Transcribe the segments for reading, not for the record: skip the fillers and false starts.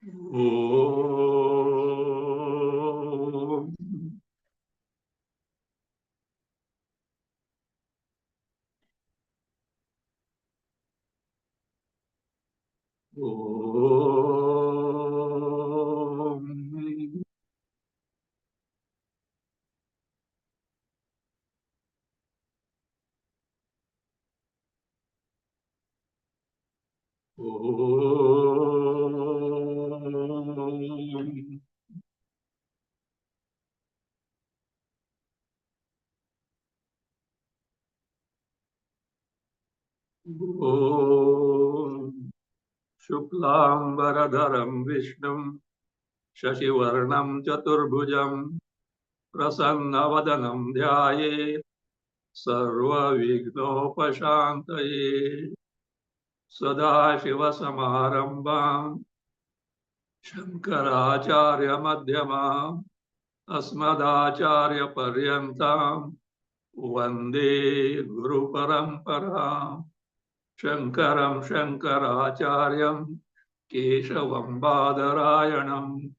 Om. Om. Om. Om. Shuklambaradharam Vishnum Shashivarnam Chaturbhujam Prasannavadanam Dhyaye Sarva Vignopashantaye Sadashivasamarambam Shankaracharya Madhyamam Asmadacharya Paryantam Vande Guru Paramparam Shankaram Shankaracharyam Keshavam Badarayanam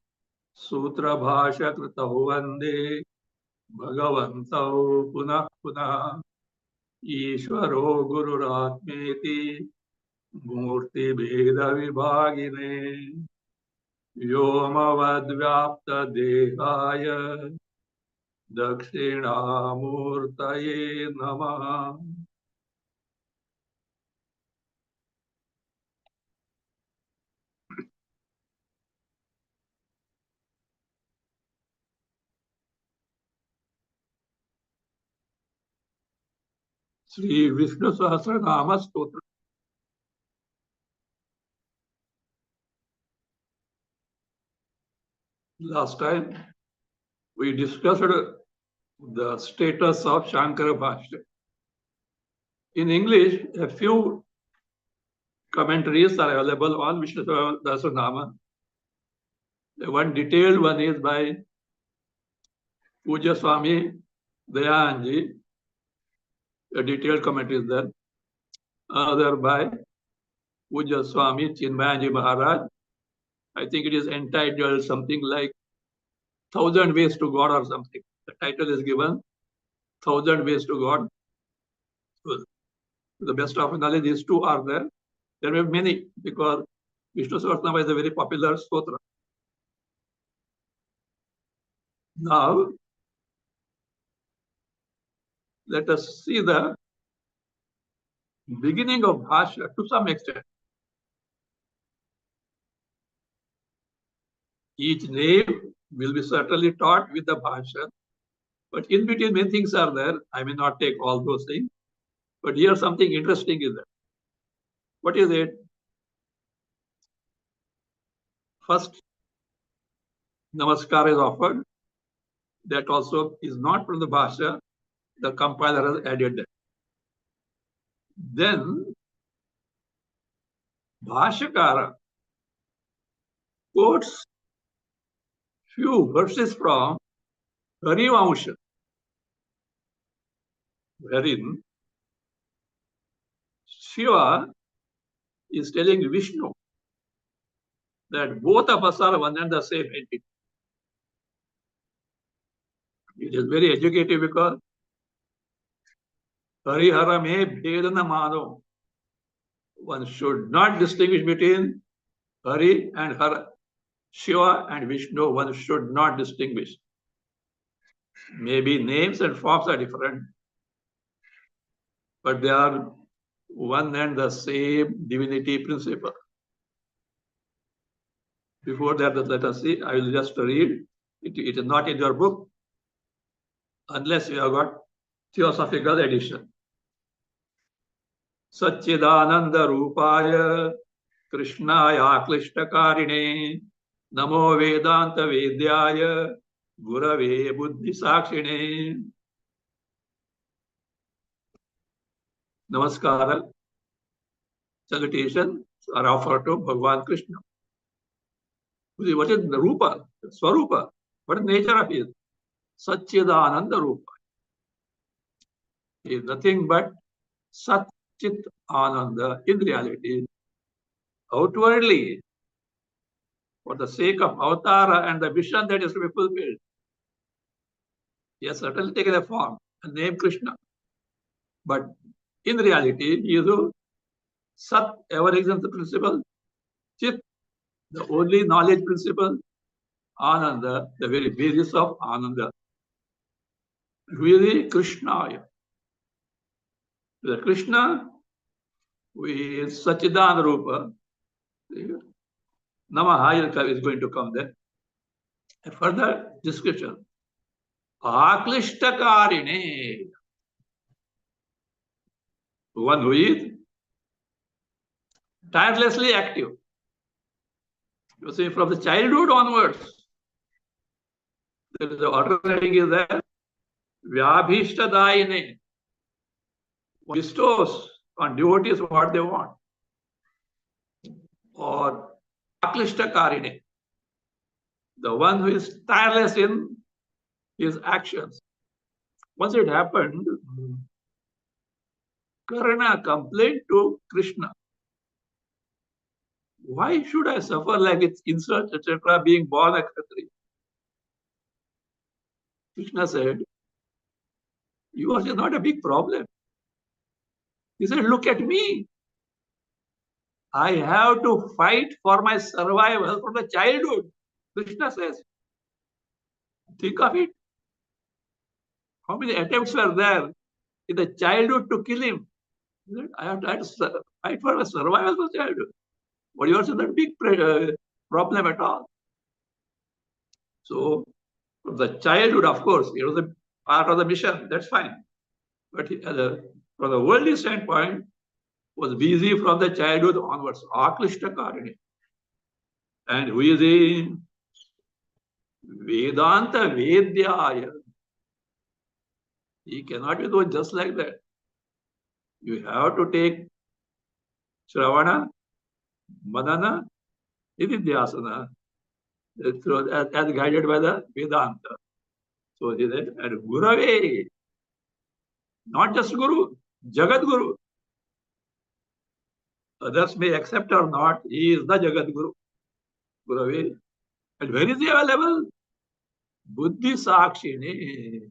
Sutra Bhasha Kritau Vande Bhagavantau Punah Punah Ishvaro Gururatmeti Murti Bheda Vibhagine Vyomavadvyapta Dehaya Dakshinamurtaye Namaha. Sri Vishnu Sahasranama Stotra. Last time we discussed the status of Shankara Bhashya. In English, a few commentaries are available on Vishnu Sahasranama. One detailed one is by Puja Swami Dayanji. A detailed commentary is there. Another by Puja Swami Chinmayanji Maharaj. I think it is entitled something like 1,000 Ways to God or something. The title is given 1,000 Ways to God. So, to the best of knowledge, these two are there. There may be many because Vishnu Sahasranama is a very popular stotra. Now, let us see the beginning of Bhashya to some extent. Each name will be certainly taught with the Bhashya, but in between many things are there. I may not take all those things, but here something interesting is there. What is it? First, Namaskar is offered. That also is not from the Bhashya. The compiler has added that. Then, Bhashyakara quotes few verses from Harivamsha, wherein Shiva is telling Vishnu that both of us are one and the same entity. It is very educative because Harihara me bhedana mano. One should not distinguish between Hari and Hara. Shiva and Vishnu, one should not distinguish. Maybe names and forms are different, but they are one and the same divinity principle. Before that, let us see. I will just read. It is not in your book unless you have got theosophical edition. Satchidananda Rupaya Krishnaya Klishtakarine Namo Vedanta Vedyaya Gurave Buddhi Sakshine. Namaskara. Salutations are offered to Bhagavan Krishna. What is the Rupa? Swarupa. What is the nature of it? Satchidananda Rupa. He is nothing but Sat Chit Ananda in reality. Outwardly, for the sake of avatara and the mission that is to be fulfilled. He has certainly taken a form and named Krishna. But in reality, he is a Sat, ever existence principle, Chit, the only knowledge principle, Ananda, the very basis of Ananda. Really, Krishna. The Krishna, we is Sachidan Rupa. Namaha is going to come there. A further description. Aklishtakarine. One who is tirelessly active. You see, from the childhood onwards, there is the alternating is there. Vyabhishtadayine. Bestows on devotees what they want. Or Aklishtakarine. The one who is tireless in his actions. Once it happened, Karna complained to Krishna. Why should I suffer like it's insults, etc., being born a Kshatriya? Krishna said, yours is not a big problem. He said, look at me. I have to fight for my survival from the childhood. Krishna says, think of it. How many attempts were there in the childhood to kill him? I have to fight for my survival from childhood. But yours is not a big problem at all. So, from the childhood, of course, it was a part of the mission. That's fine. But from the worldly standpoint, was busy from the childhood onwards. Aklishtakarine. And who is in Vedanta Vedyaya. He cannot be doing just like that. You have to take Shravana, Manana, Nididhyasana, as guided by the Vedanta. So he said, and Gurave, not just Guru, Jagat Guru. Others may accept or not, he is the Jagat Guru. Gurave. And where is he available? Buddhi Sakshini.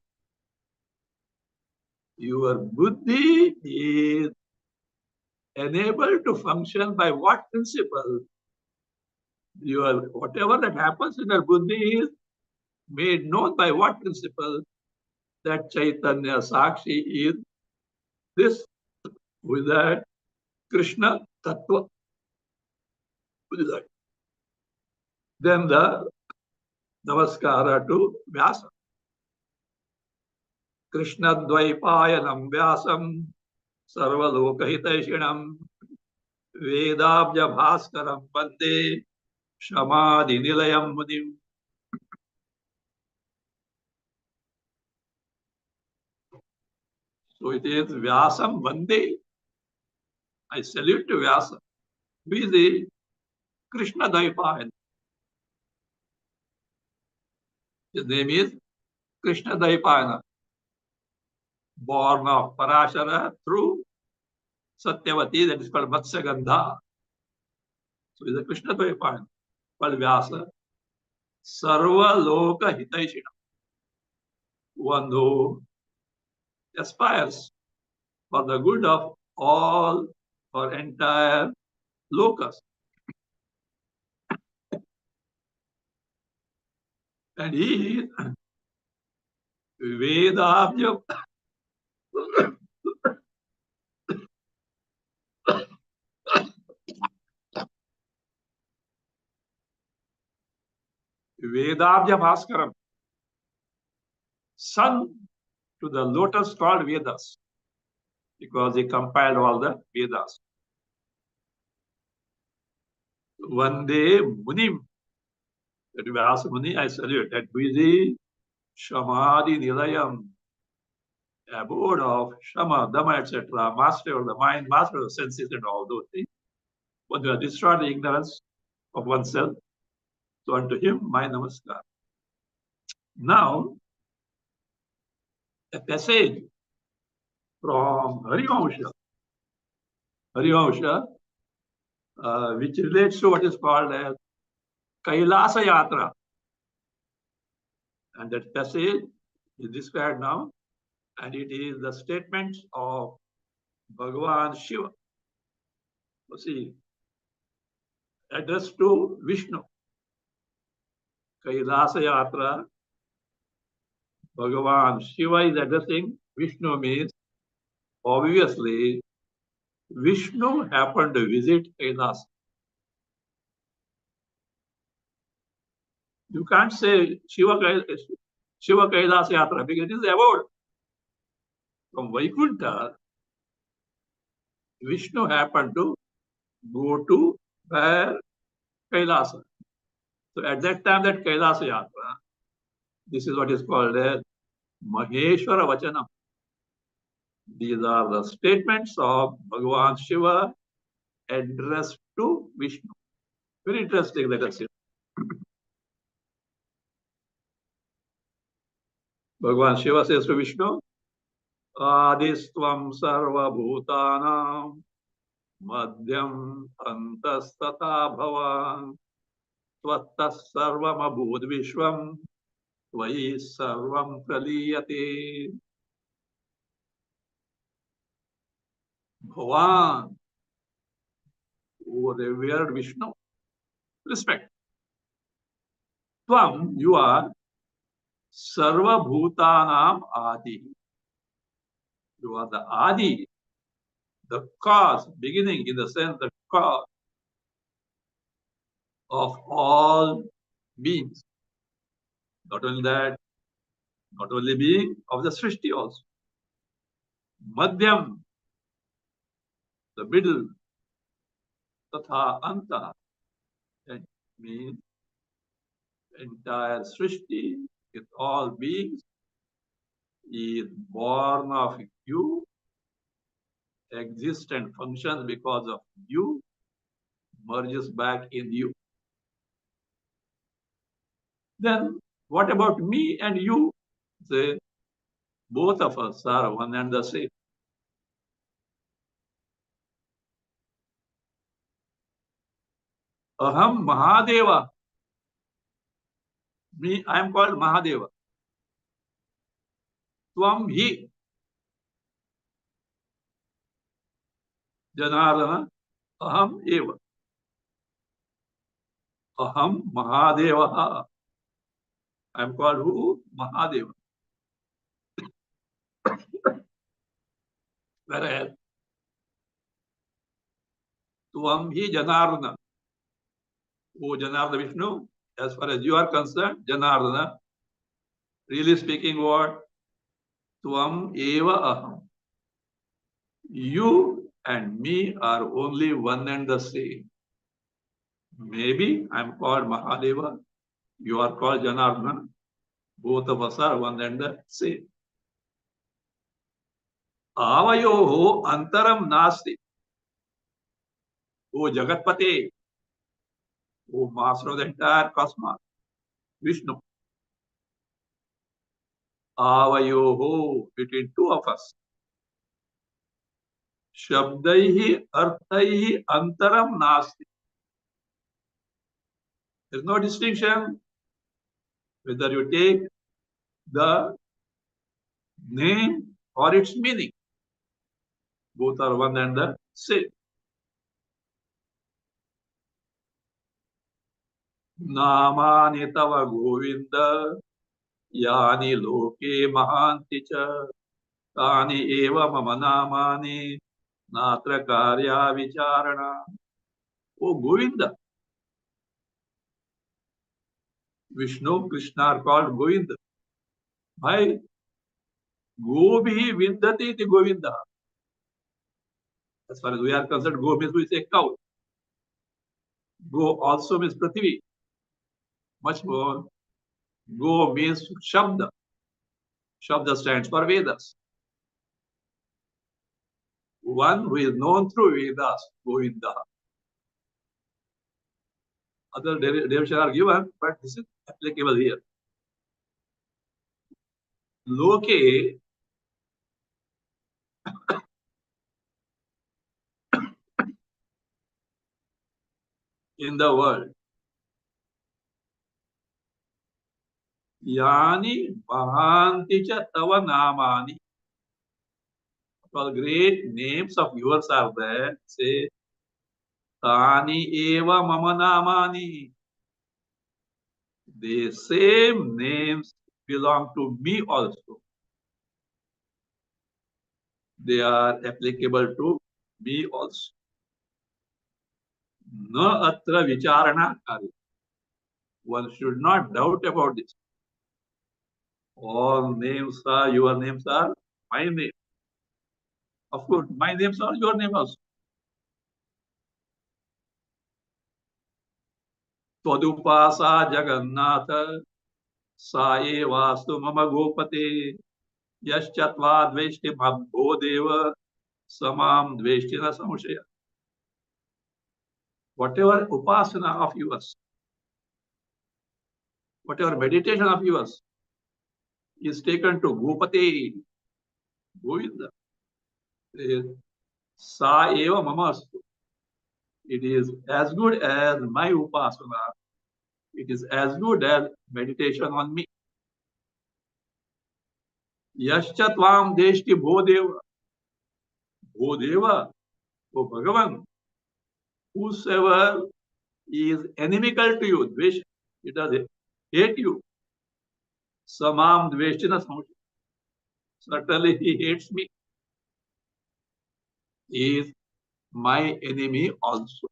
Your Buddhi is enabled to function by what principle? Whatever that happens in your Buddhi is made known by what principle? That Chaitanya Sakshi is this, with that Krishna Tattva. With that. Then the Namaskara to Vyasa. Krishna Dvaipayanam Vyasam Sarvalokahitaishinam Vedabja Bhaskaram Vande Shamadhi Nilayam Munim. So it is Vyasam Vande. I salute to Vyasa. Who is the Krishna Dvaipayan? His name is Krishna Dvaipayana. Born of Parashara through Satyavati, that is called Matsyagandha. So he is a Krishna Dvaipayana, called Vyasa. Sarva Loka Hitaishina. One who aspires for the good of all or entire lokas. And he is Vedabhya Vedabhya Bhaskaram, son to the lotus called Vedas, because he compiled all the Vedas. One day, Munim, that Vyasa Muni, I salute, that busy Shamadhi Nilayam, abode of Shama, Dhamma, etc., master of the mind, master of the senses, and all those things. When they destroy the ignorance of oneself, so unto him, my namaskar. Now, a passage from Harivamsha, which relates to what is called as Kailasa Yatra. And that passage is described now, and it is the statements of Bhagavan Shiva. You see, addressed to Vishnu. Kailasa Yatra, Bhagavan Shiva is addressing Vishnu, means obviously Vishnu happened to visit Kailas. You can't say Shiva Kailas Yatra because it is about from Vaikuntha. Vishnu happened to go to where Kailasa. So at that time, that Kailasa Yatra, this is what is called as Maheshwara Vachanam. These are the statements of Bhagavan Shiva addressed to Vishnu. Very interesting, let us see. Bhagavan Shiva says to Vishnu, Adistvam sarva bhutanam madhyam antastata bhavan tvattas sarvam abhud vishvam tvayi sarvam praliyate. Bhavan, O revered Vishnu, respect. Tvam, you are sarva bhutanam adi. You are the adi, the cause, beginning in the sense, the cause of all beings. Not only that, not only being, of the Srishti also. Madhyam, the middle, tatha anta, that means entire Srishti with all beings is born of you, exists and functions because of you, merges back in you. Then what about me and you? Say, both of us are one and the same. Aham Mahadeva. Me, I am called Mahadeva. Tvam hi Janardana. Aham eva. Aham Mahadeva. I am called who? Mahadeva. Whereas Tvam hi Janardana. O Janardana Vishnu, as far as you are concerned, Janardana, really speaking what? Tvam eva aham. You and me are only one and the same. Maybe I am called Mahadeva, you are called Janardana. Both of us are one and the same. Avayoho antaram nasti. O Jagatpate, O master of the entire cosmos, Vishnu. Avayoho, between two of us. Shabdaihi arthaihi antaram nasti. There is no distinction whether you take the name or its meaning. Both are one and the same. Namani tava Govinda, yani loke mahanti cha, tani eva mama namani, natra karya vicharana. O Govinda, Vishnu, Krishna are called Govinda. Why? Gobi vindati iti Govinda. As far as we are concerned, go means we say cow. Go also means Prithvi. Much more. Go means Shabda. Shabda stands for Vedas. One who is known through Vedas, Govinda. Other derivations are given, but this is applicable here. Loke, in the world, Yani Mahanti cha tava namani. All great names of yours are there. Say, Tani eva mama namani. The same names belong to me also. They are applicable to me also. No atra vicharana kari. One should not doubt about this. All names are, your names are my name. Of course, my names are your name also. Twadupasa Jagannatha Sae Vastu Mama Gopate Yaschatva Dveshti Mabho Deva Samam Dveshtina Samushaya. Whatever upasana of yours, whatever meditation of yours is taken to Gopate, Govinda. Sa eva mamastu. It is as good as my upasana. It is as good as meditation on me. Yascha tvam deshti bhodeva. Bhodeva, O Bhagavan, whosoever is inimical to you, dvesh, it does hate you. Samam dveshtina samushya. Certainly he hates me. He is my enemy also.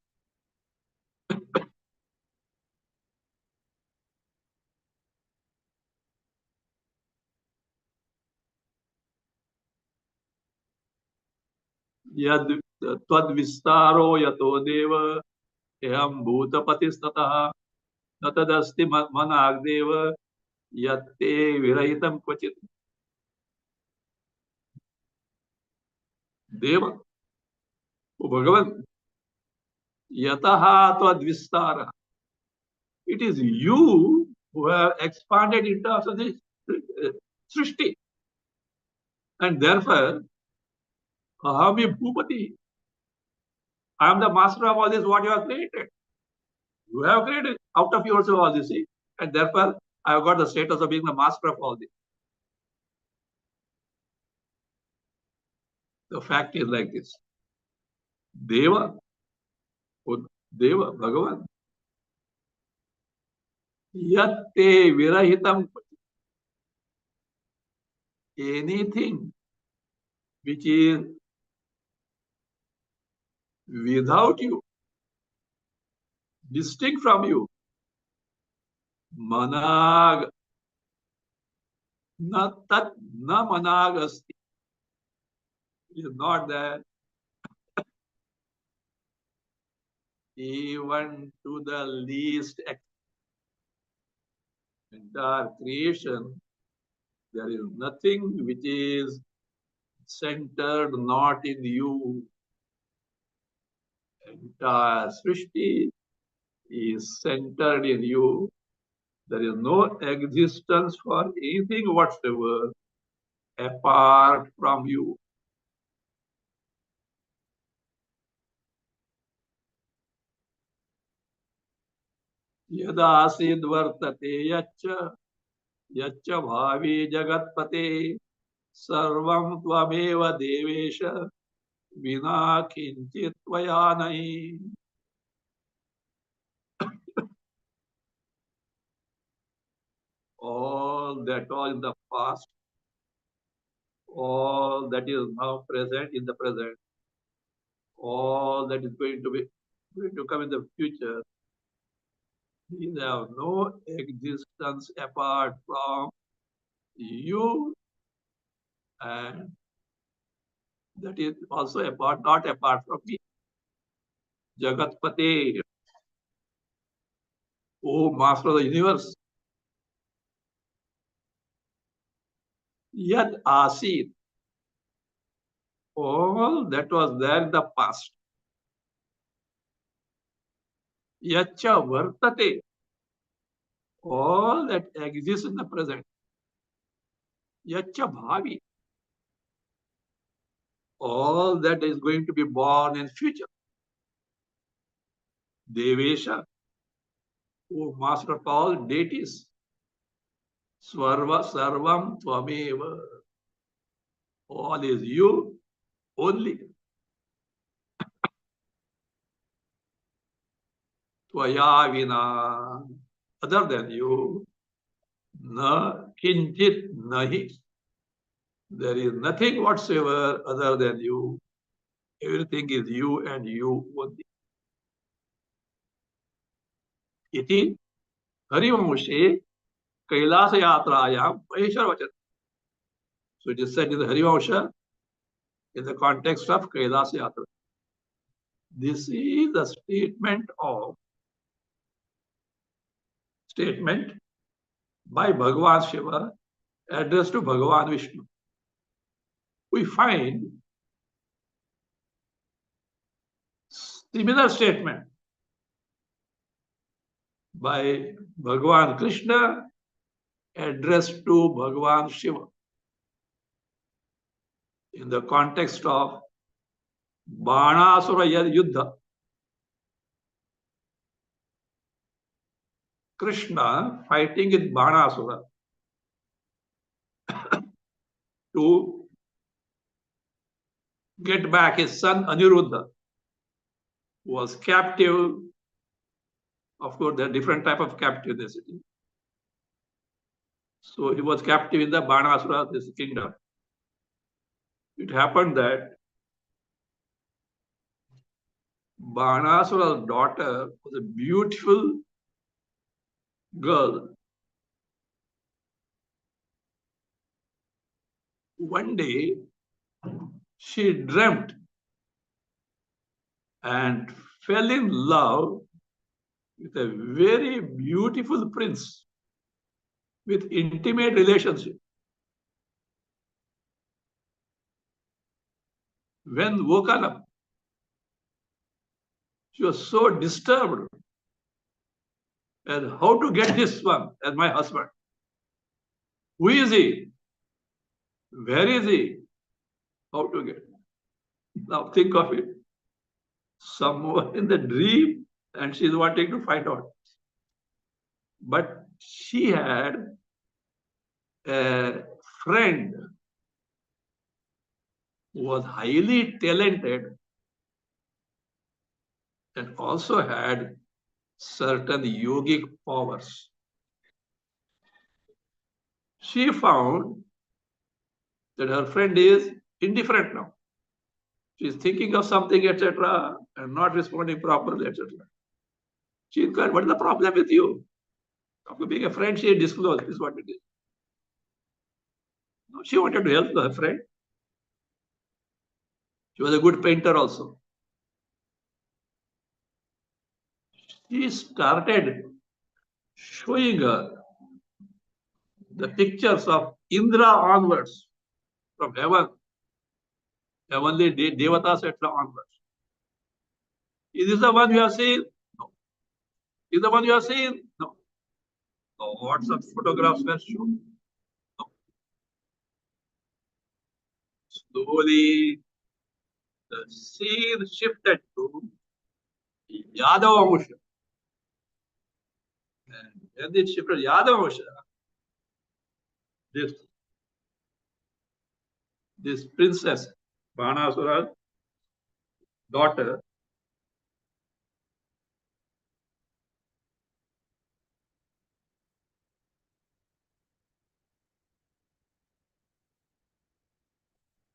Yad tvad vistaro yato deva eham bhutapatistataha natadasti managdeva yatte virahitam kvachit. Deva, O Bhagavan, yataha tvad vistara. It is you who have expanded in terms of this Srishti. And therefore, Ahami Bhupati. I am the master of all this, what you have created. You have created out of yourself all this, see? And therefore, I have got the status of being the master of all this. The fact is like this. Deva, O Deva, Bhagavan, yatte virahitam, anything which is without you, distinct from you, manag, na tat, na managasti, is not there. Even to the least entire creation, there is nothing which is centered not in you. Entire Srishti is centered in you. There is no existence for anything whatsoever apart from you. Yadasid vartate yaccha yaccha bhavi jagatpate sarvam tvameva devesha vina kinchit tvaya nahi. All that was in the past, all that is now present in the present, all that is going to come in the future, these have no existence apart from you, and that is also not apart from me. Jagatpate, O Master of the Universe, Yad Asit, all that was there in the past. Yacha Vartate, all that exists in the present. Yacha Bhavi, all that is going to be born in future. Devesha, O Master of all deities, Sarvam Tvameva. All is you only. Tvaya Vina. Other than you. Na kinchit nahi. There is nothing whatsoever other than you. Everything is you and you only. Iti Harivanshi Kailasa Yatrayam Maheshwar Vachan. So it is said in the Harivansha in the context of Kailasa Yatra. This is the statement by Bhagavan Shiva addressed to Bhagavan Vishnu. We find similar statement by Bhagavan Krishna addressed to Bhagavan Shiva in the context of Banasura Yuddha. Krishna fighting with Banasura to get back his son Aniruddha, who was captive. Of course, there are different type of captivity. So he was captive in the Banasura, this kingdom. It happened that Banasura's daughter was a beautiful girl. One day, she dreamt and fell in love with a very beautiful prince with intimate relationship. When woken up, she was so disturbed. And how to get this one as my husband? Who is he? Where is he? How to get? Now think of it. Someone in the dream, and she's wanting to find out. But she had a friend who was highly talented and also had certain yogic powers. She found that her friend is indifferent now. She is thinking of something, etc., and not responding properly, etc. She inquired, what is the problem with you? After being a friend, she disclosed, this is what it is. She wanted to help her friend. She was a good painter also. She started showing her the pictures of Indra onwards, from heaven, heavenly devatas, etc. onwards. Is this the one you have seen? No. Is the one you have seen? No. So what some photographs were shown? No. Slowly, the scene shifted to Yadava Musha. And when it shifted Yadava Musha, this princess, Banasura's daughter,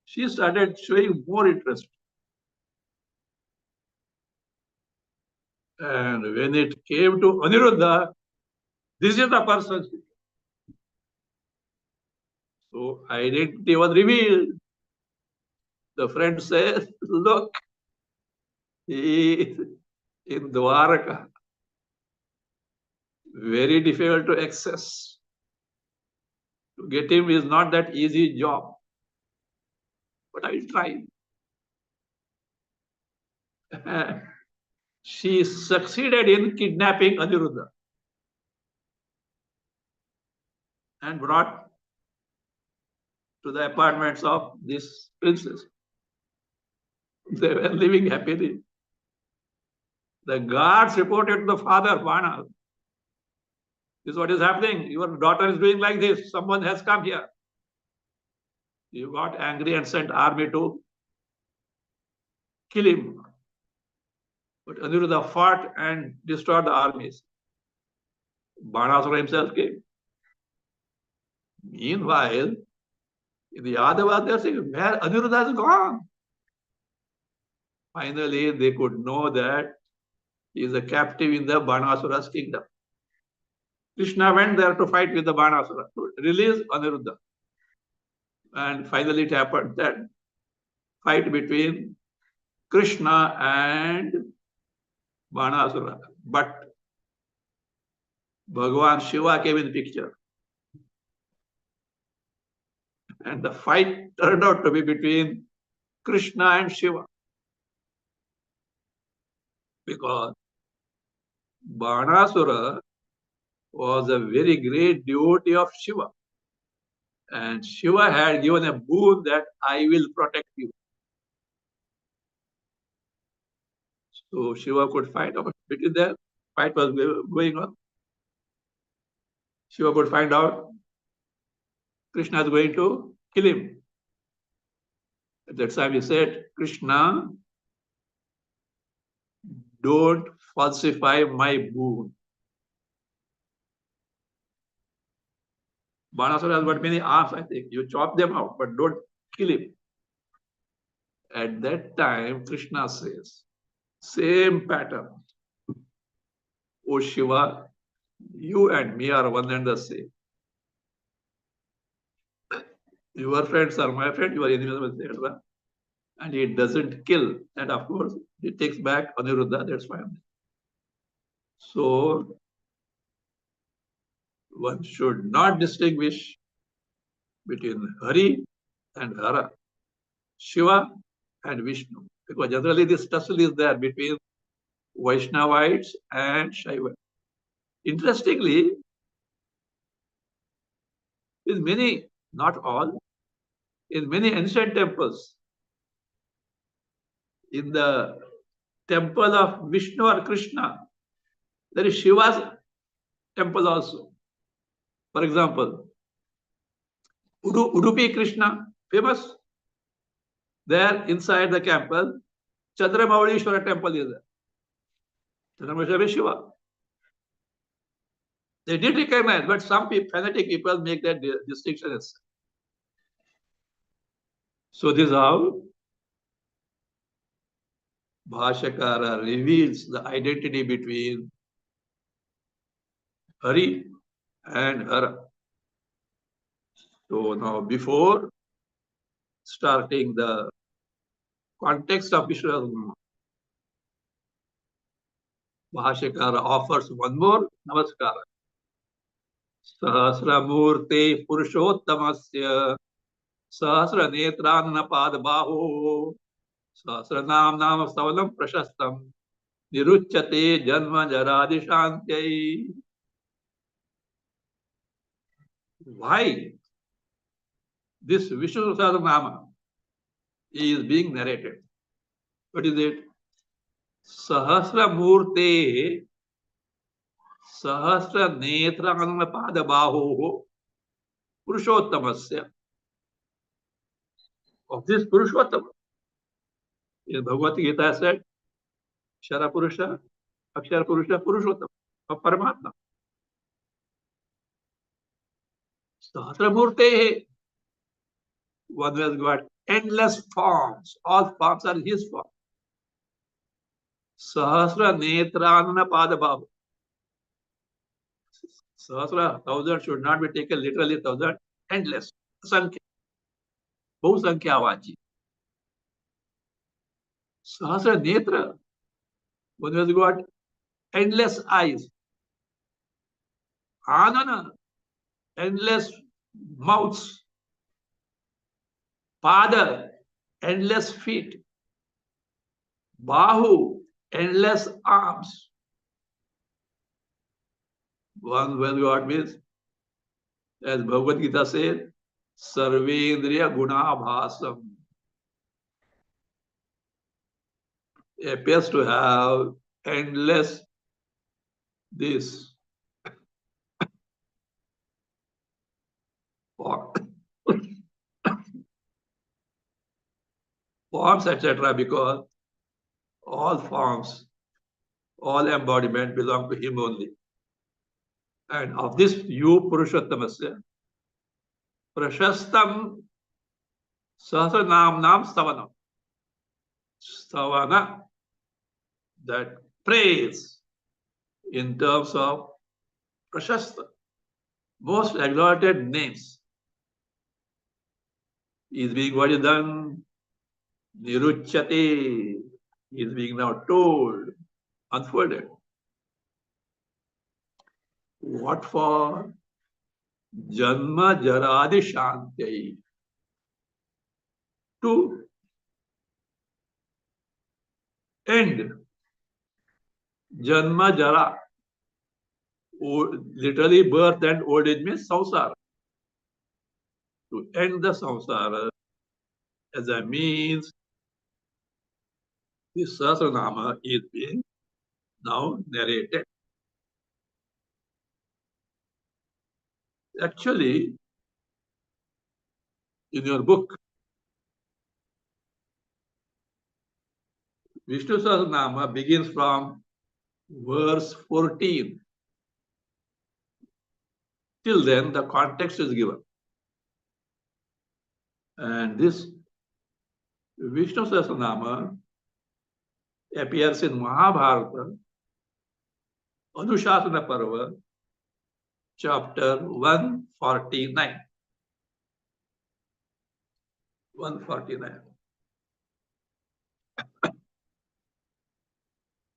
she started showing more interest. And when it came to Aniruddha, this is the person. So identity was revealed. The friend says, look, he is in Dwaraka. Very difficult to access. To get him is not that easy job. But I will try. She succeeded in kidnapping Aniruddha and brought to the apartments of this princess. They were living happily. The guards reported to the father, Bana. This is what is happening. Your daughter is doing like this. Someone has come here. You got angry and sent army to kill him. But Aniruddha fought and destroyed the armies. Banasura himself came. Meanwhile, in the Yadavas, they are saying, where Aniruddha has gone? Finally, they could know that he is a captive in the Banasura's kingdom. Krishna went there to fight with the Banasura, to release Aniruddha. And finally, it happened that fight between Krishna and Banasura. But Bhagavan Shiva came in the picture. And the fight turned out to be between Krishna and Shiva. Because Banasura was a very great devotee of Shiva. And Shiva had given a boon that I will protect you. So Shiva could fight out between them. Fight was going on. Shiva could find out Krishna is going to kill him. At that time he said, Krishna, don't falsify my boon. Banasura has got many arms, I think. You chop them out, but don't kill him. At that time, Krishna says, same pattern. O Shiva, you and me are one and the same. Your friends are my friends, your enemies are my friends. And he doesn't kill. And of course, he takes back Aniruddha, that's fine. So, one should not distinguish between Hari and Hara, Shiva and Vishnu. Because generally this tussle is there between Vaishnavites and Shaiva. Interestingly, in many, not all, in many ancient temples, in the temple of Vishnu or Krishna, there is Shiva's temple also. For example, Udupi Krishna, famous. There inside the temple, Chandramaulishwara temple is there. Chandramaulishwara is Shiva. They did recognize, but some fanatic people make that distinction. So this is how Bhashakara reveals the identity between Hari and Hara. So now before starting the context of Vishnu Sahasranama, Bhashakara offers one more namaskara. Sahasramurte Purushottamasya Sahasra Netranana Padbaho Sahasranam Nama Stavalam Prashastam Niruchyate Janma Jaradi Shantyai. Why this Vishnu Sahasranama is being narrated? What is it? Sahasramurte Sahasra Netranana Padbaho Purushottamasya. Of this Purushottama. In Bhagavad Gita said, Shara Purusha, Akshara Purusha, Purushottama, of Paramatma. Sahasramurte, one has got endless forms. All forms are his form. Sahasra Netranana Padabhav. Sahasra, 1,000 should not be taken literally 1,000. Endless. Sankhya. Bahut Sankhya Vachi. Sahasra Netra, one has got endless eyes. Anana, endless mouths. Pada, endless feet. Bahu, endless arms. One has got means, as Bhagavad Gita says, Sarvendriya Gunabhasam. It appears to have endless this forms, etc., because all forms, all embodiment belong to him only. And of this you Purushottamasya, Prashastam Sahasranam Stavanam. Stavana, that praise in terms of Prashasta, most exalted names, is being what is done, Niruchyate, is being now told, unfolded. What for? Janma Jaradi Shanti. To end Janma Jara. Literally birth and old age means samsara. To end the samsara as a means, this Sahasranama is being now narrated. Actually, in your book, Vishnu Sahasranama begins from verse 14. Till then, the context is given. And this Vishnu Sahasranama appears in Mahabharata, Anushasana Parva, chapter 149. 149.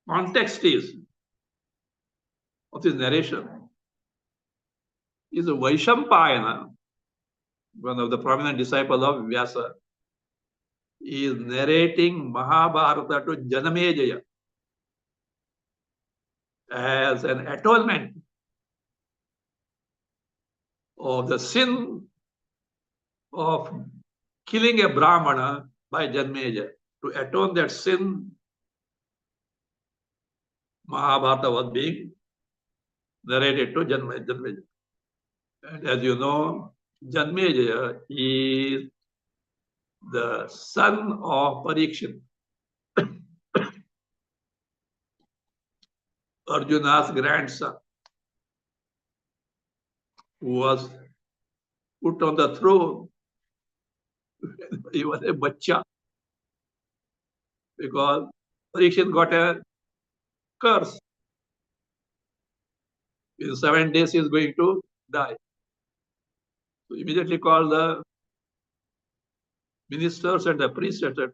Context is of this narration is Vaishampayana, one of the prominent disciples of Vyasa, is narrating Mahabharata to Janamejaya as an atonement of the sin of killing a Brahmana by Janmeja. To atone that sin, Mahabharata was being narrated to Janmeja. And as you know, Janmeja is the son of Parikshit, Arjuna's grandson, who was put on the throne. He was a bacha because Parikshit got a curse. In 7 days, he is going to die. So immediately called the ministers and the priests, etc.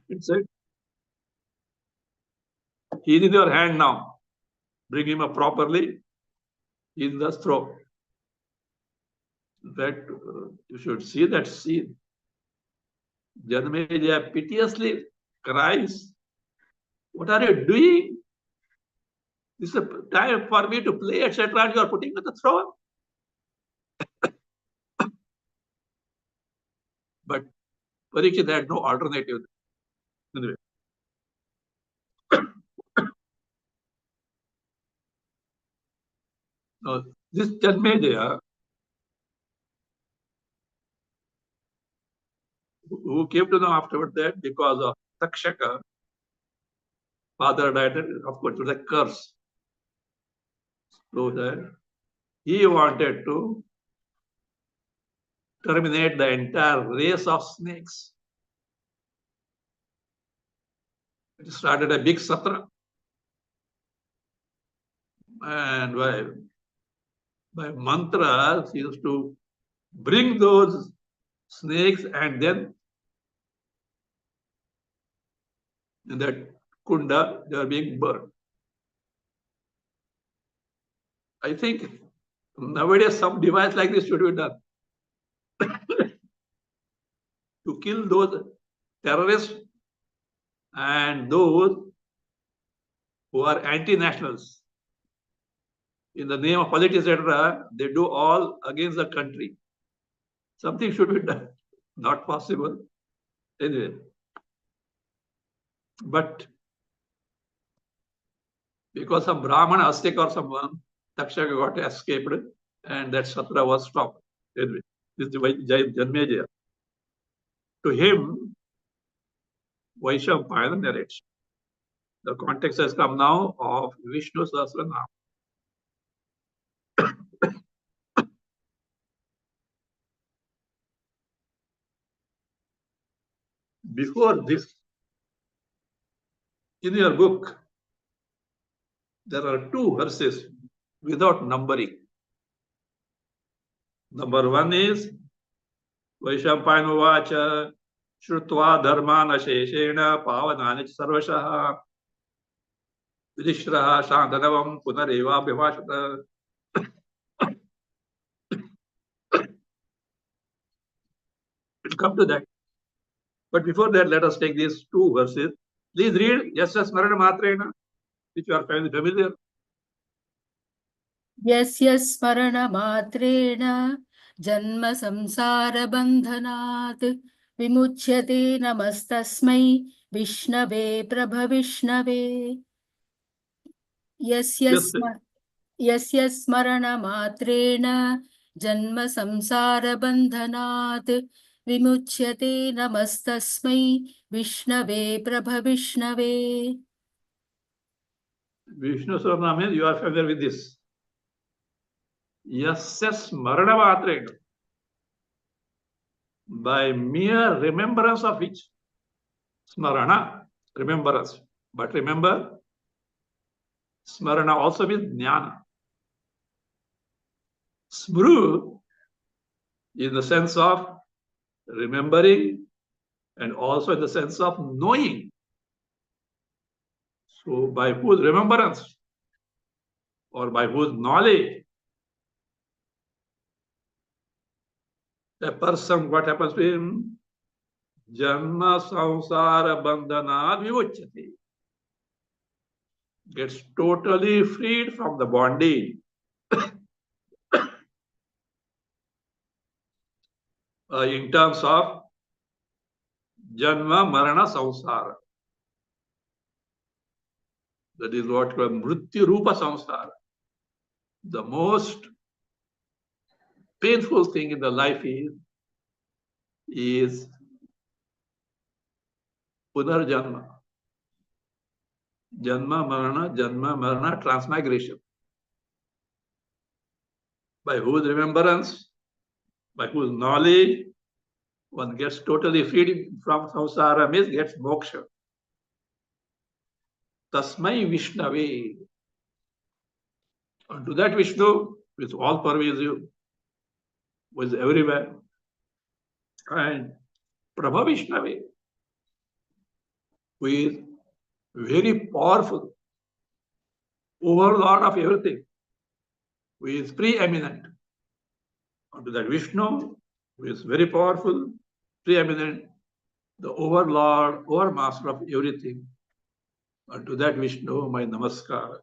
It said, he is in your hand now. Bring him up properly in the throat. In fact, you should see that scene. Janmeja piteously cries, what are you doing? This is a time for me to play, etc. And you are putting me on the throne. But Parikshit had no alternative. Anyway. Now, this Janmeja, who came to know afterward that because of Takshaka, father died, of course, it was a curse. So that he wanted to terminate the entire race of snakes. It started a big satra. And by mantras, he used to bring those snakes and then in that kunda, they are being burned. I think nowadays some device like this should be done to kill those terrorists and those who are anti-nationals. In the name of politics, etc., they do all against the country. Something should be done. Not possible. Anyway. But because some Brahman Astik or someone, Takshaka got escaped and that satra was stopped. Anyway, this is Janmeja. To him, Vaishnampayana narrates. The context has come now of Vishnu Sahasranama. Before this, in your book, there are 2 verses without numbering. Number 1 is Vaishampayana Vacha Shrutva Dharmana Sheshena Pavanani Sarvashaha Vidishraha Shantanavam Punareva Bhivashata. We'll come to that. But before that, let us take these 2 verses. Please read Yasya Smarana Matrena, which you are familiar. Yasya Smarana Matrena Janma Samsara Bandhanat Vimuchyate Namastasmai Vishnave Prabhavishnave. Yasya Smarana Matrena Janma Samsara Bandhanat Vimuchyate Namastasmai Vishnave Prabhavishnave. Vishnu Sahasranama, you are familiar with this. Yasya Smarana Matrena. By mere remembrance of which? Smarana, remembrance. But remember, Smarana also means Jnana. Smru in the sense of remembering and also in the sense of knowing. So by whose remembrance or by whose knowledge a person, what happens to him? Janma samsara bandhanat vimuchyate. Gets totally freed from the bondage. In terms of Janma Marana Samsara. That is what called Mrityu Rupa Samsara. The most painful thing in the life is Punarjanma. Janma Marana, transmigration. By whose remembrance, by whose knowledge, one gets totally freed from samsara, means gets moksha. Tasmai Vishnave. And to that Vishnu, with all pervasive, was everywhere. And Prabha Vishnave, who is very powerful, overlord of everything, who is preeminent. And to that Vishnu, who is very powerful, preeminent, the overlord, overmaster of everything. And to that Vishnu, my namaskar.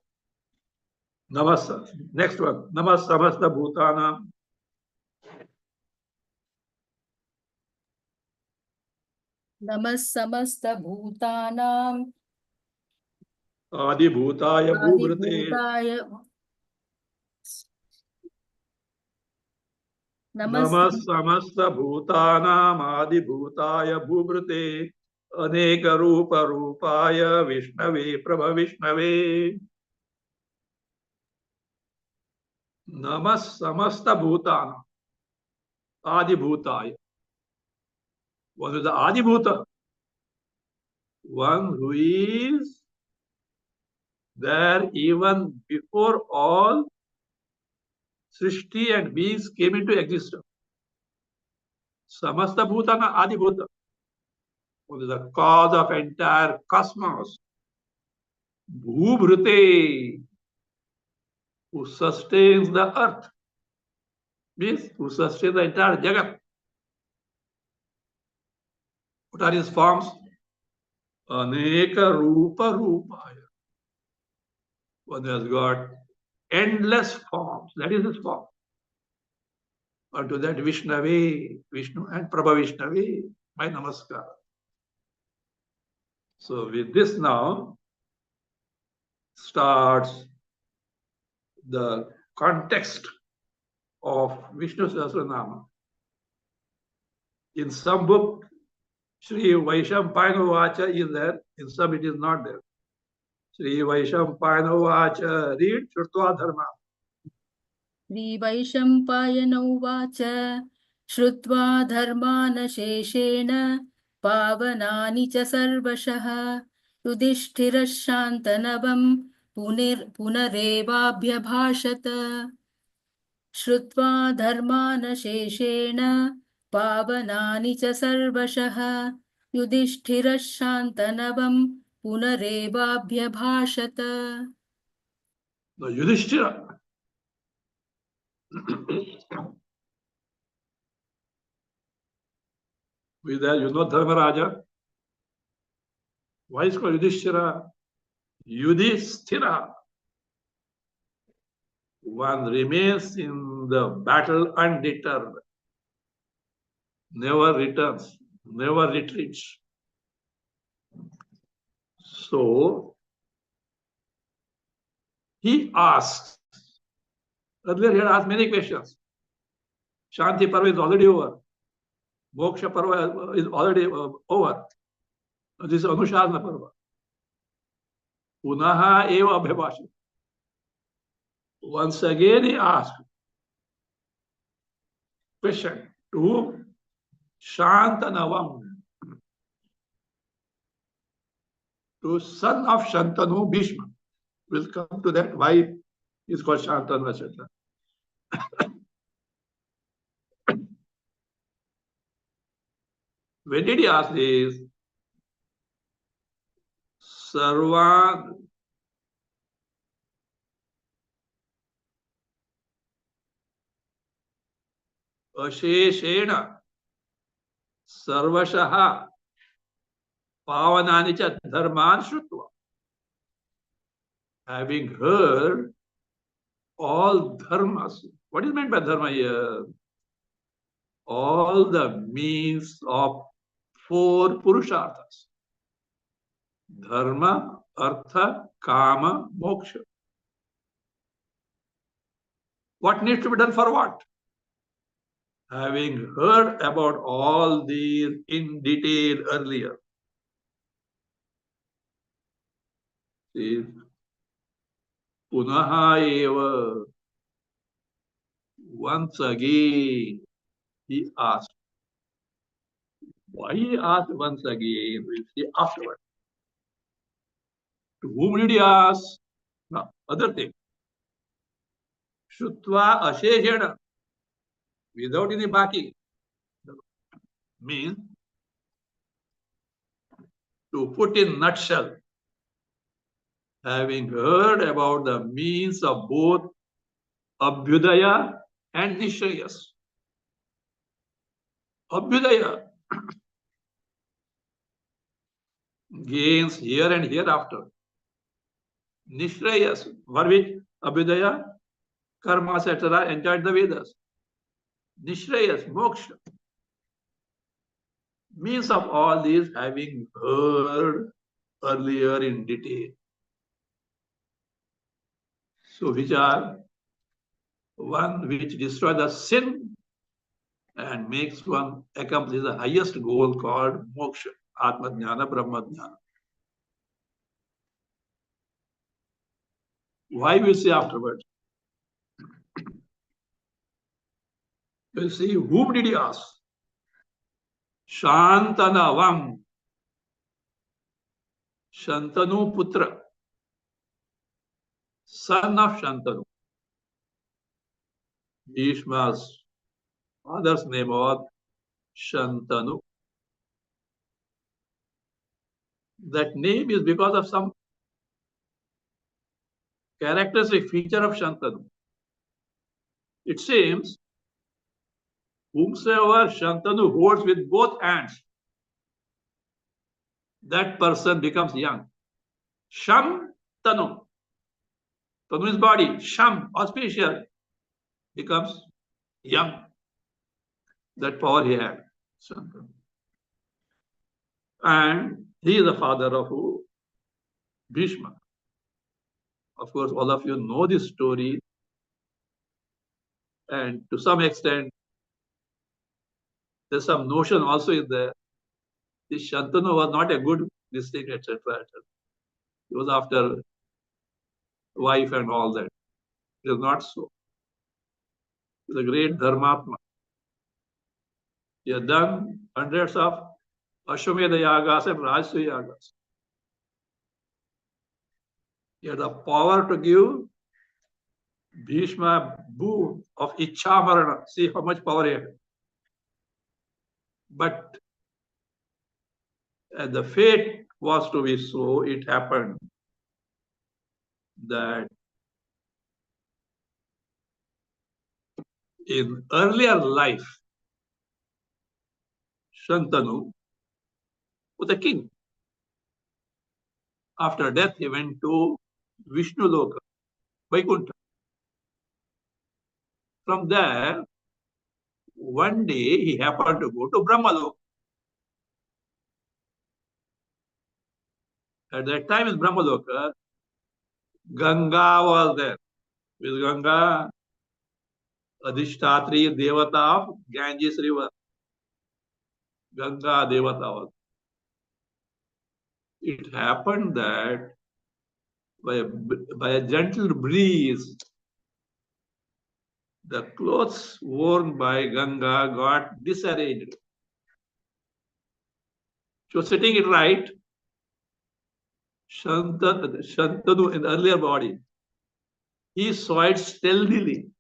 Namaskar. Next one. Namasamasta Bhutana. Namasamasta Bhutanam Adi Bhutaya Bhubrate. Namasamasta Bhutanam Adi Bhutaya Bhubrate. Aneka Rupa Rupaya Vishnave Prabha Vishnave. Namasamasta Bhutana. Adi Bhutaya. One is the Adi Bhuta. One who is there even before all Srishti and beings came into existence. Samasta Bhutana Adi Bhuta. What is the cause of entire cosmos? Bhubrute, who sustains the earth, means who sustains the entire Jagat. What are his forms? Aneka Rupa Rupaya. One has got endless forms. That is his form. And to that Vishnave, Vishnu and Prabha Vishnave, my namaskar. So with this now starts the context of Vishnu Sahasranama. In some book, Shri Vaishampayana Vacha is there, in some it is not there. Shri Vaishampayana Vacha, read Shrutva Dharma. श्रीवैशम्पायन उवाच श्रुत्वा धर्मानशेषेण पावनानि च सर्वशः युधिष्ठिरः शान्तनवं पुनरेवाभ्यभाषत श्रुत्वा धर्मानशेषेण पावनानि च सर्वशः युधिष्ठिरः शान्तनवं पुनरेवाभ्यभाषत. The Yudhishthira. With that, you know Dharmaraja. Why is called Yudhishthira? Yudhishthira. One remains in the battle undeterred, never returns, never retreats. So he asks. Earlier he had asked many questions. Shanti Parva is already over. Moksha Parva is already over. This is Anushasana Parva. Punaha eva abhyabhashit. Once again he asked question to Shantanavam, to son of Shantanu Bhishma. We'll come to that, why he's called Shantanu, etc. When did he ask this? Sarvan Asheshena Sarvashaha Pavanani cha Dharman Shrutva. Having heard all dharmas. What is meant by dharma here? All the means of 4 purusharthas. Dharma, artha, kama, moksha. What needs to be done for what? Having heard about all these in detail earlier. See, punaha eva. Once again, he asked. Why he asked once again, we'll see afterward. To whom did he ask? No, other thing. Shrutva asheshena. Without any baki. Means, to put in nutshell, having heard about the means of both Abhyudaya and Nishrayas. Abhyudaya, gains here and hereafter. Nishrayas, for which Abhyudaya, karma, etc. entered the Vedas. Nishrayas, moksha. Means of all these having heard earlier in detail. So which are one which destroys the sin and makes one accomplish the highest goal called moksha, Atma Jnana, Brahma Jnana. Why we say afterwards? We'll see whom did he ask? Shantanavam, Shantanu Putra, son of Shantanu. Bhishma's father's name was Shantanu. That name is because of some characteristic feature of Shantanu. It seems whomsoever Shantanu holds with both hands, that person becomes young. Sham Tanu. Tanu is body. Sham, auspicious, becomes young. That power he had. Shantanu. And he is the father of who? Bhishma. Of course, all of you know this story. And to some extent, there's some notion also in there. This Shantanu was not a good district, etc. He was after wife and all that. It is not so. He is a great Dharmatma. He has done hundreds of Ashwamedha Yagas and Rajasuya Yagas. He had the power to give Bhishma boon of Ichha Marana. See how much power he had. But as the fate was to be so, it happened that in earlier life, Shantanu was a king. After death, he went to Vishnu Loka, Vaikuntha. From there, one day he happened to go to Brahmaloka. At that time in Brahmaloka, Ganga was there. With Ganga, Adhishtatri Devata of Ganges river. Ganga Devata was. It happened that by a gentle breeze, the clothes worn by Ganga got disarranged. She was sitting it right. Shantanu in the earlier body, he saw it stealthily.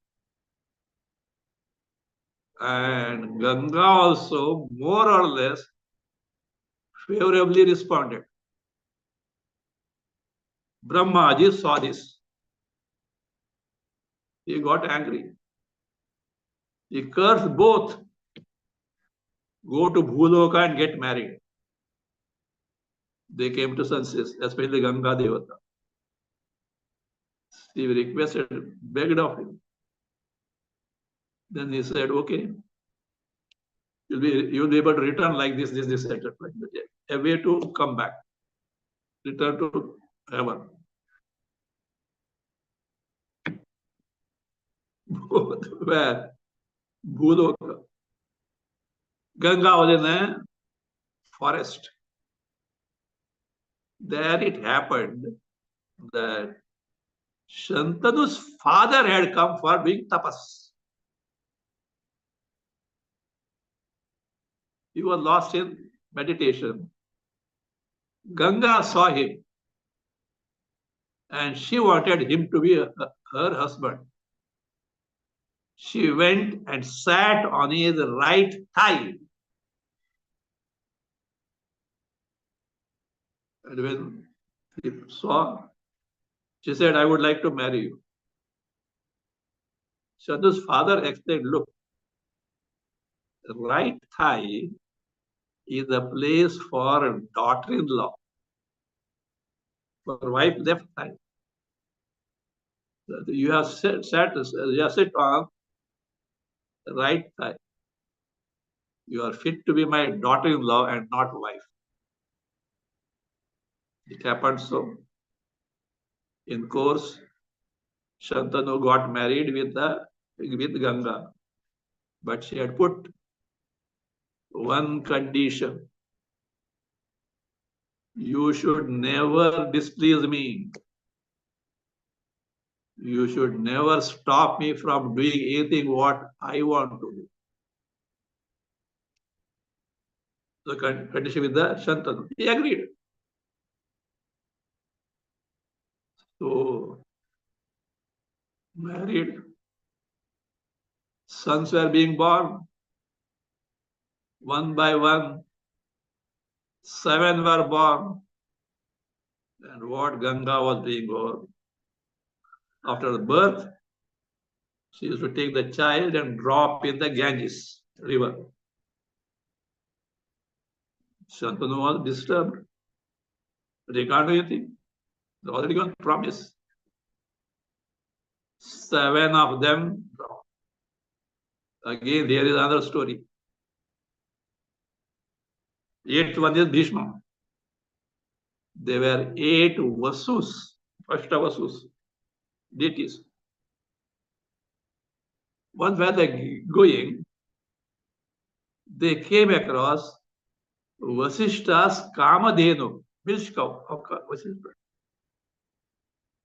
And Ganga also more or less favorably responded. Brahmaji saw this. He got angry. He cursed both. Go to Bhuloka and get married. They came to senses, especially Ganga Devata. She requested, begged of him. Then he said, okay, you'll be able to return like this, etc. Like that. A way to come back. Return to heaven. Both where? Bhuloka. Ganga was in a forest. There it happened that Shantanu's father had come for doing tapas. He was lost in meditation. Ganga saw him and she wanted him to be her husband. She went and sat on his right thigh. And when he saw, she said, I would like to marry you. Shantanu's father explained, look, the right thigh is a place for daughter-in-law. For wife left thigh. You have sit on the right thigh. You are fit to be my daughter-in-law and not wife. It happened so. In course, Shantanu got married with Ganga, but she had put one condition. You should never displease me. You should never stop me from doing anything what I want to do. The condition with the Shantanu. He agreed. So, married. Sons were being born. One by one. 7 were born. And what Ganga was being born. After the birth, she used to take the child and drop in the Ganges river. Shantanu was disturbed. But he can't do anything. They already got promise. 7 of them dropped. Again, there is another story. 8th one is Bhishma. There were 8 Vasus, Vasus, deities. Once while they going, they came across Vasishta's Kamadhenu, milk cow of Vasishta.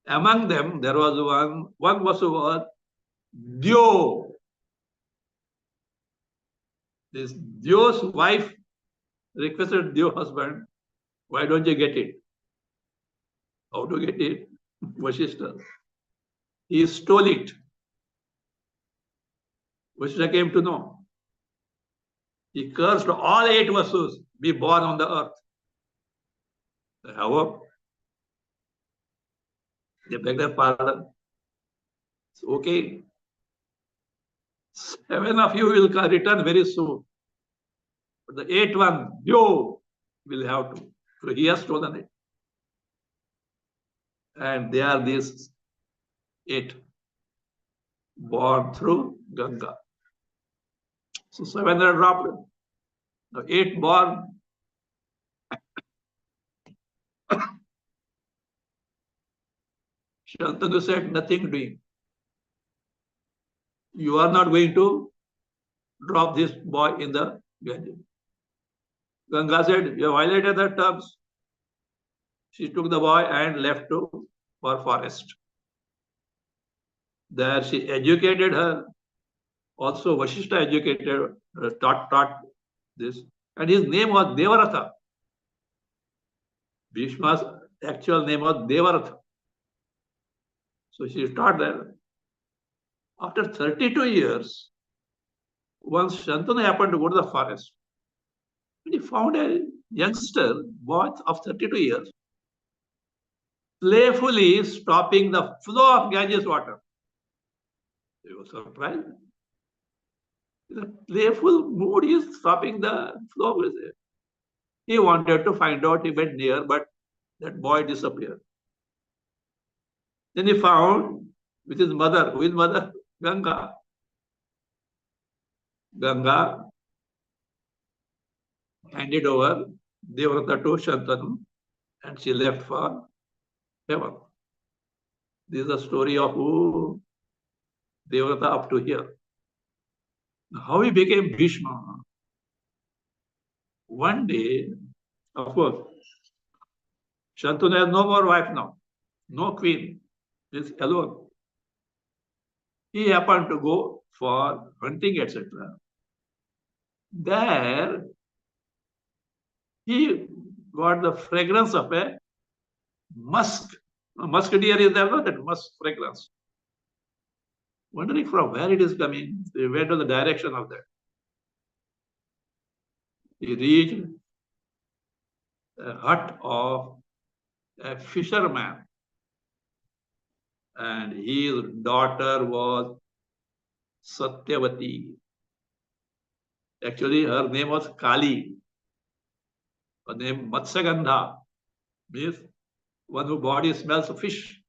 Among them, there was one Vasu was Dyo. This Dyo's wife requested Dyo husband, why don't you get it? How to get it? Vasishta. He stole it. Vasishta came to know. He cursed all 8 Vasus be born on the earth. However, they begged their pardon. It's okay. 7 of you will return very soon. But the 8th one, you will have to. So he has stolen it. And they are these 8 born through Ganga. So 7 are dropped. The 8 born. Shantanu said, nothing doing. You are not going to drop this boy in the Ganges. Ganga said, you violated the terms. She took the boy and left for forest. There she educated her. Also Vasishta educated, taught this. And his name was Devaratha. Bhishma's actual name was Devaratha. So she taught there. After 32 years, once Shantanu happened to go to the forest, and he found a youngster, boy of 32 years, playfully stopping the flow of Ganges water. He was surprised. In a playful mood, he is stopping the flow. He wanted to find out, he went near, but that boy disappeared. Then he found with his mother, who is mother? Ganga. Ganga handed over Devrata to Shantanu and she left for heaven. This is the story of who Devrata up to here. How he became Bhishma. One day, of course, Shantanu has no more wife now, no queen, he is alone. He happened to go for hunting, etc. There, he got the fragrance of a musk. Musk deer is there, no? That musk fragrance. Wondering from where it is coming, he went to the direction of that. He reached a hut of a fisherman, and his daughter was Satyavati. Actually, her name was Kali. Her name Matsyagandha means one whose body smells of fish.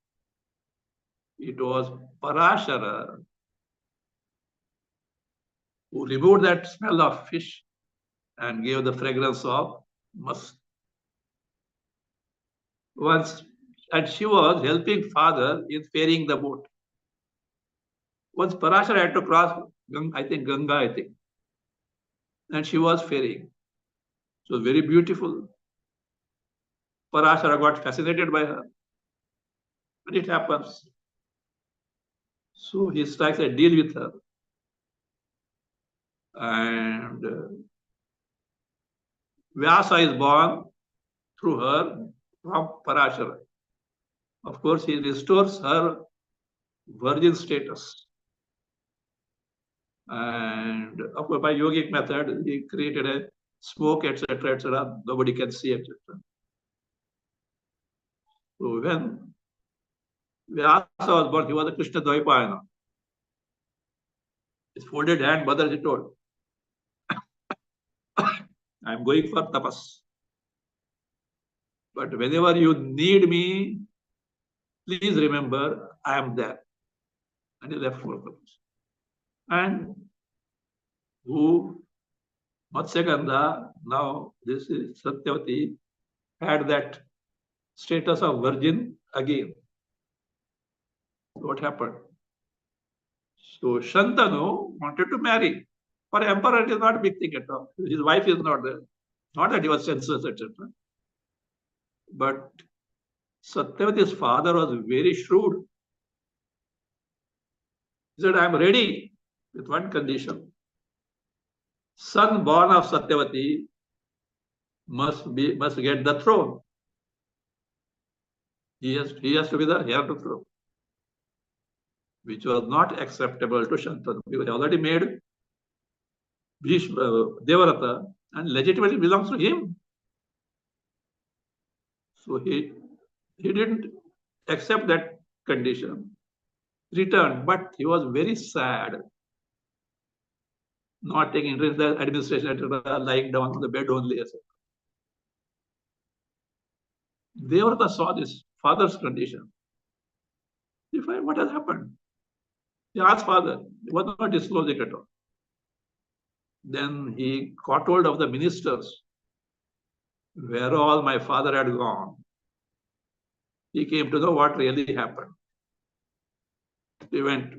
It was Parashara who removed that smell of fish and gave the fragrance of musk. Once, and she was helping father in ferrying the boat. Once Parashara had to cross, Ganga, and she was ferrying. So very beautiful. Parashara got fascinated by her. But it happens. So he strikes a deal with her. And Vyasa is born through her from Parashara. Of course, he restores her virgin status. And of course, by yogic method, he created a smoke, etc., etc. Nobody can see, etc. So when Vyasa was born, he was a Krishna Dvaipayana. His folded hand, mother, he told, I am going for tapas. But whenever you need me, please remember I am there. And he left for tapas. And who Matsyagandha, now this is Satyavati, had that status of virgin again. What happened? So Shantanu wanted to marry. For emperor, it is not a big thing at all. His wife is not there. Not that he was senseless, etc. But Satyavati's father was very shrewd. He said, I am ready with one condition. Son born of Satyavati must get the throne. He has to be the heir to the throne, which was not acceptable to Shantanu because he already made Devarata and legitimately belongs to him. So he didn't accept that condition, returned, but he was very sad, not taking interest in the administration, etc., lying down on the bed only. Devarata saw this father's condition. He found what has happened. He asked father, he was not disclosing at all. Then he caught hold of the ministers, where all my father had gone. He came to know what really happened. He went,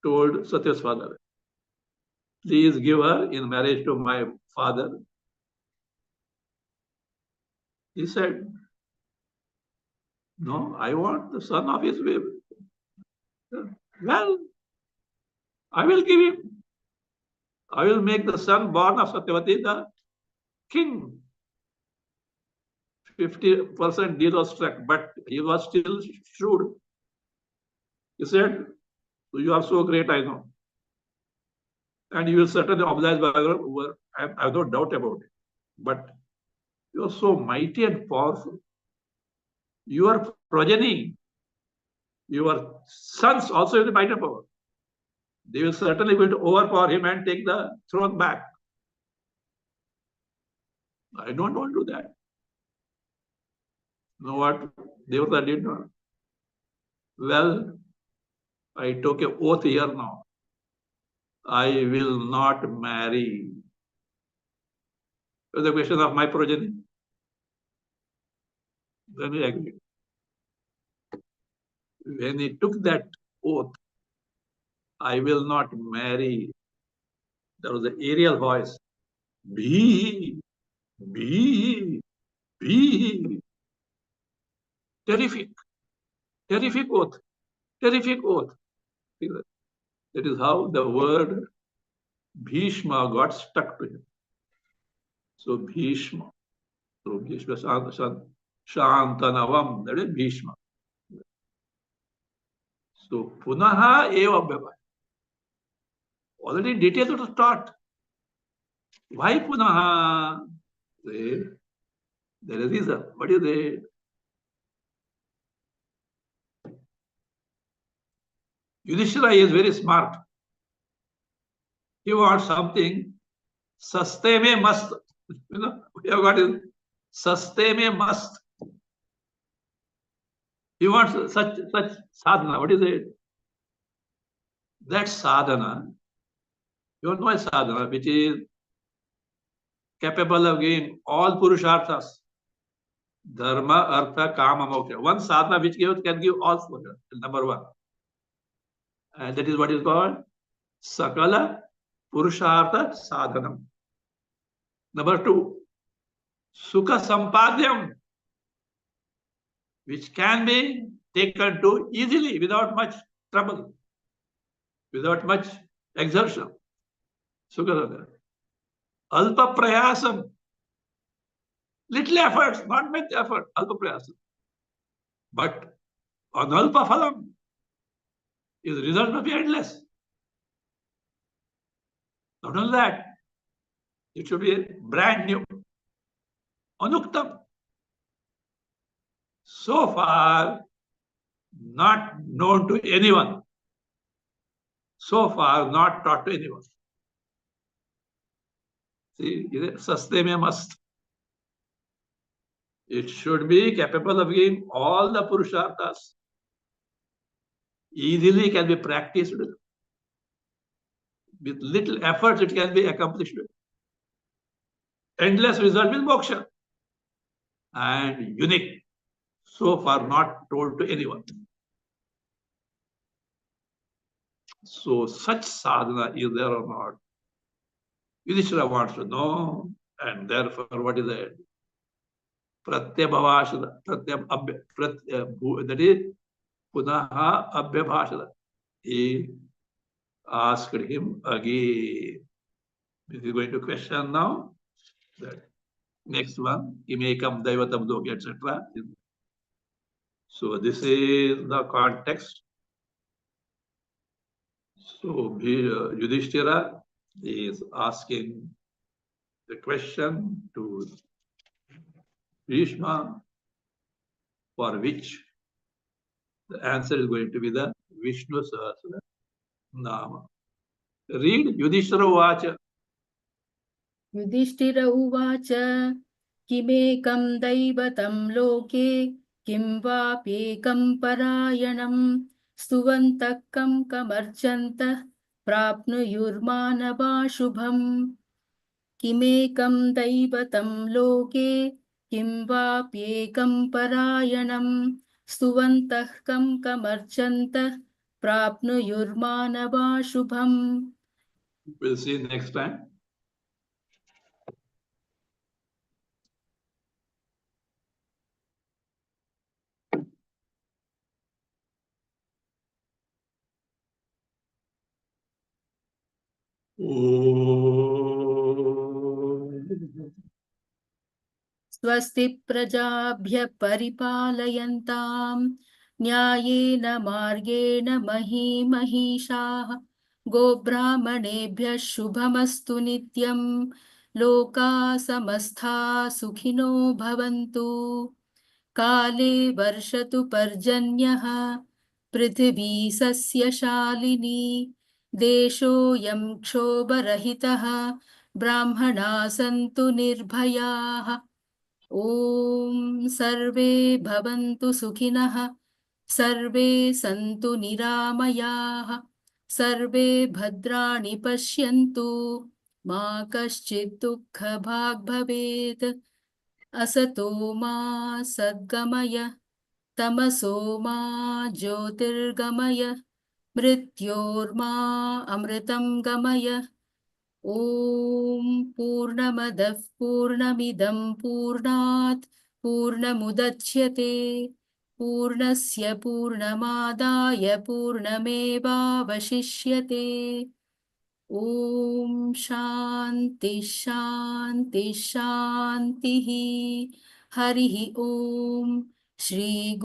told Satya's father, please give her in marriage to my father. He said, no, I want the son of his wife. Well, I will give him. I will make the son born of Satyavati the king. 50% deal was struck, but he was still shrewd. He said, you are so great, I know. And you will certainly oblige by over. I have no doubt about it. But you are so mighty and powerful. Your progeny, your sons also have the mighty power. They will certainly going to overpower him and take the throne back. I don't want to do that. You know what Devata did not? Well, I took an oath here now. I will not marry. It was a question of my progeny. Then he agreed. When he took that oath, I will not marry. There was an aerial voice. Be. Terrific. Terrific oath. Terrific oath. That is how the word Bhishma got stuck to him. So Bhishma. So Bhishma Shantanavam. That is Bhishma. So Punaha eva bhava. Already in detail to start. Why Punaha? There is a reason. What is it? Yudhishthira is very smart. He wants something saste mein mast. You know, we have got it. Saste mein mast. He wants such sadhana. What is it? That sadhana, you know a sadhana which is capable of giving all purusharthas. Dharma, artha, kama, moksha. One sadhana which can give all four. Number one. And that is what is called Sakala Purushartha Sadhanam. Number two, Sukha Sampadyam, which can be taken to easily without much trouble, without much exertion. Sukha Alpa Prayasam, little efforts, not much effort, Alpa Prayasam. But on Alpa Phalam, his result must be endless. Not only that, it should be brand new. Anuktam. So far, not known to anyone. So far, not taught to anyone. See, saste mein mast. It should be capable of giving all the purusharthas. Easily can be practiced. With little efforts, it can be accomplished. Endless result with moksha. And unique. So far, not told to anyone. So, such sadhana is there or not? Yudhishthira wants to know. And therefore, what is that? Pratyabhavashada. That is Punaha Abhyabhashada. He asked him again. This is going to question now. That next one, Imekam Daivatam Dogi, etc. So this is the context. So Yudhishthira is asking the question to Bhishma, for which the answer is going to be the Vishnu Sahasranama. Read Yudhishthira Uvacha. Yudhishthir उवाच किमेकं दैवतं लोके किं वाप्येकं परायणं स्तुवन्तः कं कमर्चन्तः प्राप्नुयुर्मानवाशुभम् किमेकं दैवतं लोके किं वाप्येकं परायणं स्तुवन्तः कं कमर्चन्तः प्राप्नुयुर्मानवाशुभम्. We'll see next time. स्वस्ति प्रजाभ्यः परिपालयन्तां न्यायेन मार्गेण महीमहीषाः गोब्राह्मणेभ्यः शुभमस्तु नित्यं लोकाः समस्ताः सुखिनो भवन्तु. काले वर्षतु पर्जन्यः पृथिवी सस्यशालिनी देशोऽयं क्षोभरहितः ब्राह्मणाः सन्तु निर्भयाः. ॐ सर्वे भवन्तु सुखिनः सर्वे सन्तु निरामयाः सर्वे भद्राणि पश्यन्तु मा कश्चित् दुःखभाग् भवेत्. असतो मा सद्गमय तमसो मा ज्योतिर्गमय मृत्योर्मा अमृतं गमय. ॐ पूर्णमदः पूर्णमिदं पूर्णात् पूर्णमुदच्यते पूर्णस्य पूर्णमादाय पूर्णमेवावशिष्यते. ॐ शान्ति शान्ति शान्तिः. हरिः ॐ. श्री